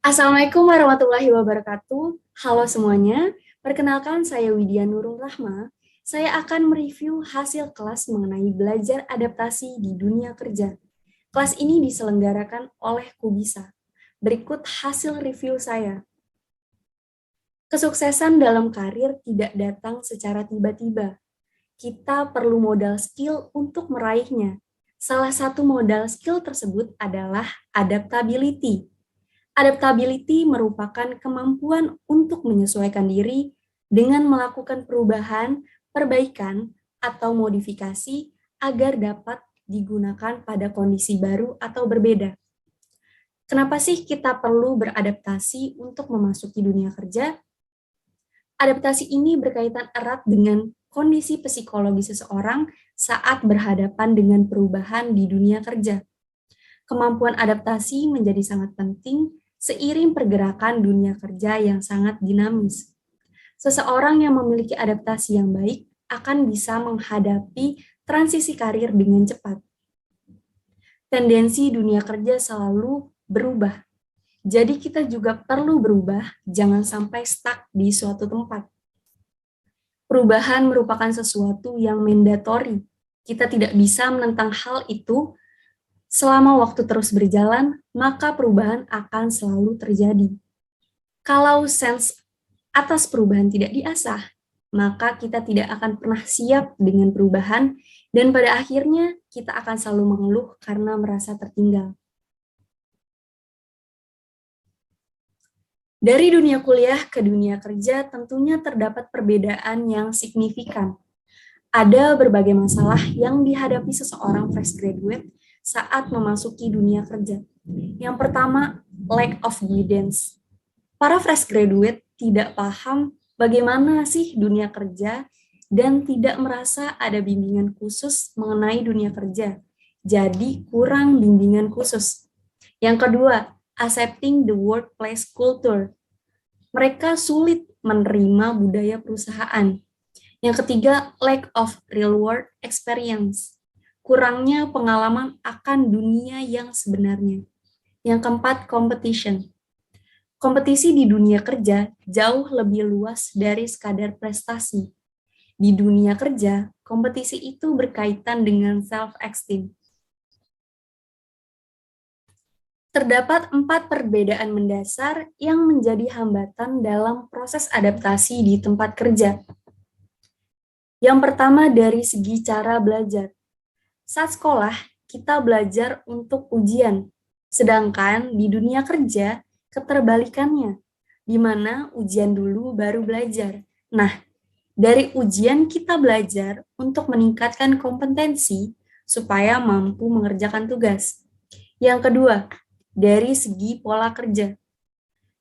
Assalamualaikum warahmatullahi wabarakatuh. Halo semuanya, perkenalkan saya Widya Nurul Rahma. Saya akan mereview hasil kelas mengenai belajar adaptasi di dunia kerja. Kelas ini diselenggarakan oleh Kubisa. Berikut hasil review saya. Kesuksesan dalam karir tidak datang secara tiba-tiba. Kita perlu modal skill untuk meraihnya. Salah satu modal skill tersebut adalah adaptability. Adaptability merupakan kemampuan untuk menyesuaikan diri dengan melakukan perubahan, perbaikan, atau modifikasi agar dapat digunakan pada kondisi baru atau berbeda. Kenapa sih kita perlu beradaptasi untuk memasuki dunia kerja? Adaptasi ini berkaitan erat dengan kondisi psikologi seseorang saat berhadapan dengan perubahan di dunia kerja. Kemampuan adaptasi menjadi sangat penting seiring pergerakan dunia kerja yang sangat dinamis. Seseorang yang memiliki adaptasi yang baik akan bisa menghadapi transisi karir dengan cepat. Tendensi dunia kerja selalu berubah. Jadi kita juga perlu berubah, jangan sampai stuck di suatu tempat. Perubahan merupakan sesuatu yang mandatori. Kita tidak bisa menentang hal itu. Selama waktu terus berjalan, maka perubahan akan selalu terjadi. Kalau sense atas perubahan tidak diasah, maka kita tidak akan pernah siap dengan perubahan, dan pada akhirnya kita akan selalu mengeluh karena merasa tertinggal. Dari dunia kuliah ke dunia kerja tentunya terdapat perbedaan yang signifikan. Ada berbagai masalah yang dihadapi seseorang fresh graduate saat memasuki dunia kerja. Yang pertama, lack of guidance. Para fresh graduate tidak paham bagaimana sih dunia kerja dan tidak merasa ada bimbingan khusus mengenai dunia kerja. Jadi kurang bimbingan khusus. Yang kedua, accepting the workplace culture. Mereka sulit menerima budaya perusahaan. Yang ketiga, lack of real world experience. Kurangnya pengalaman akan dunia yang sebenarnya. Yang keempat, competition. Kompetisi di dunia kerja jauh lebih luas dari sekadar prestasi. Di dunia kerja, kompetisi itu berkaitan dengan self-esteem. Terdapat 4 perbedaan mendasar yang menjadi hambatan dalam proses adaptasi di tempat kerja. Yang pertama dari segi cara belajar. Saat sekolah, kita belajar untuk ujian, sedangkan di dunia kerja, keterbalikannya, di mana ujian dulu baru belajar. Nah, dari ujian kita belajar untuk meningkatkan kompetensi supaya mampu mengerjakan tugas. Yang kedua, dari segi pola kerja.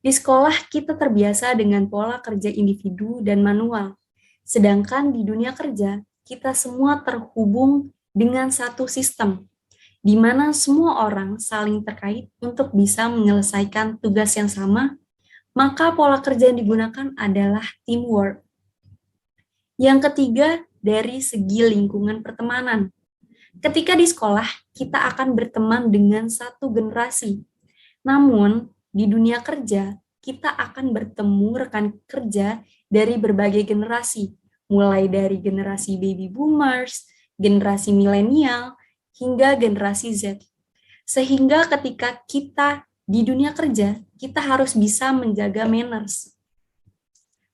Di sekolah kita terbiasa dengan pola kerja individu dan manual, sedangkan di dunia kerja kita semua terhubung dengan satu sistem, di mana semua orang saling terkait untuk bisa menyelesaikan tugas yang sama, maka pola kerja yang digunakan adalah teamwork. Yang ketiga, dari segi lingkungan pertemanan. Ketika di sekolah, kita akan berteman dengan satu generasi. Namun, di dunia kerja, kita akan bertemu rekan kerja dari berbagai generasi, mulai dari generasi baby boomers, generasi milenial, hingga generasi Z. Sehingga ketika kita di dunia kerja, kita harus bisa menjaga manners.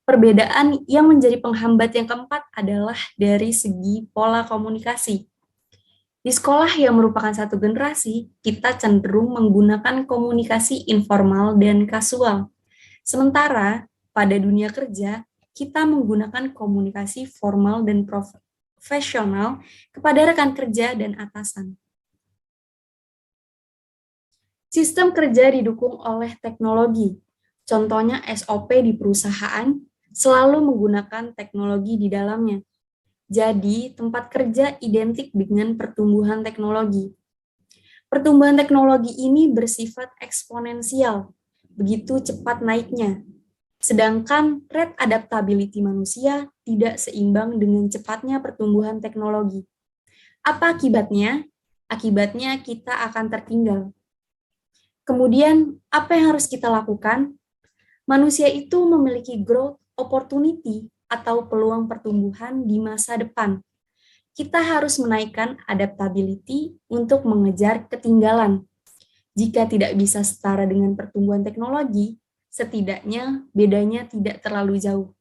Perbedaan yang menjadi penghambat yang keempat adalah dari segi pola komunikasi. Di sekolah yang merupakan satu generasi, kita cenderung menggunakan komunikasi informal dan kasual. Sementara pada dunia kerja, kita menggunakan komunikasi formal dan profesional kepada rekan kerja dan atasan. Sistem kerja didukung oleh teknologi. Contohnya SOP di perusahaan selalu menggunakan teknologi di dalamnya. Jadi, tempat kerja identik dengan pertumbuhan teknologi. Pertumbuhan teknologi ini bersifat eksponensial, begitu cepat naiknya. Sedangkan rate adaptability manusia tidak seimbang dengan cepatnya pertumbuhan teknologi. Apa akibatnya? Akibatnya kita akan tertinggal. Kemudian, Apa yang harus kita lakukan? Manusia itu memiliki growth opportunity atau peluang pertumbuhan di masa depan. Kita harus menaikkan adaptability untuk mengejar ketinggalan. Jika tidak bisa setara dengan pertumbuhan teknologi, setidaknya bedanya tidak terlalu jauh.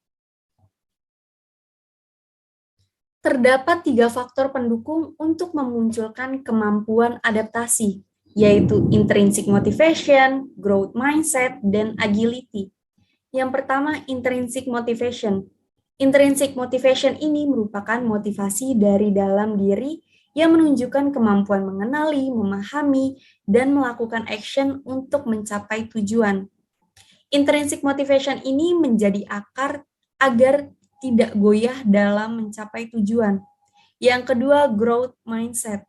Terdapat 3 faktor pendukung untuk memunculkan kemampuan adaptasi, yaitu intrinsic motivation, growth mindset, dan agility. Yang pertama, intrinsic motivation. Intrinsic motivation ini merupakan motivasi dari dalam diri yang menunjukkan kemampuan mengenali, memahami, dan melakukan action untuk mencapai tujuan. Intrinsic motivation ini menjadi akar agar tidak goyah dalam mencapai tujuan. Yang kedua, growth mindset.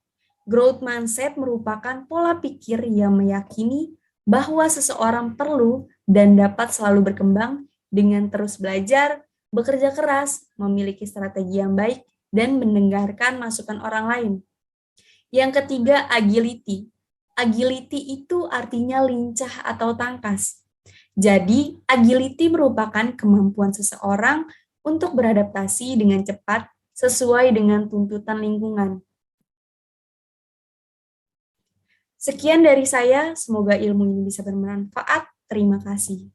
Growth mindset merupakan pola pikir yang meyakini bahwa seseorang perlu dan dapat selalu berkembang dengan terus belajar, bekerja keras, memiliki strategi yang baik, dan mendengarkan masukan orang lain. Yang ketiga, agility. Agility itu artinya lincah atau tangkas. Jadi, agility merupakan kemampuan seseorang untuk beradaptasi dengan cepat sesuai dengan tuntutan lingkungan. Sekian dari saya, semoga ilmu ini bisa bermanfaat. Terima kasih.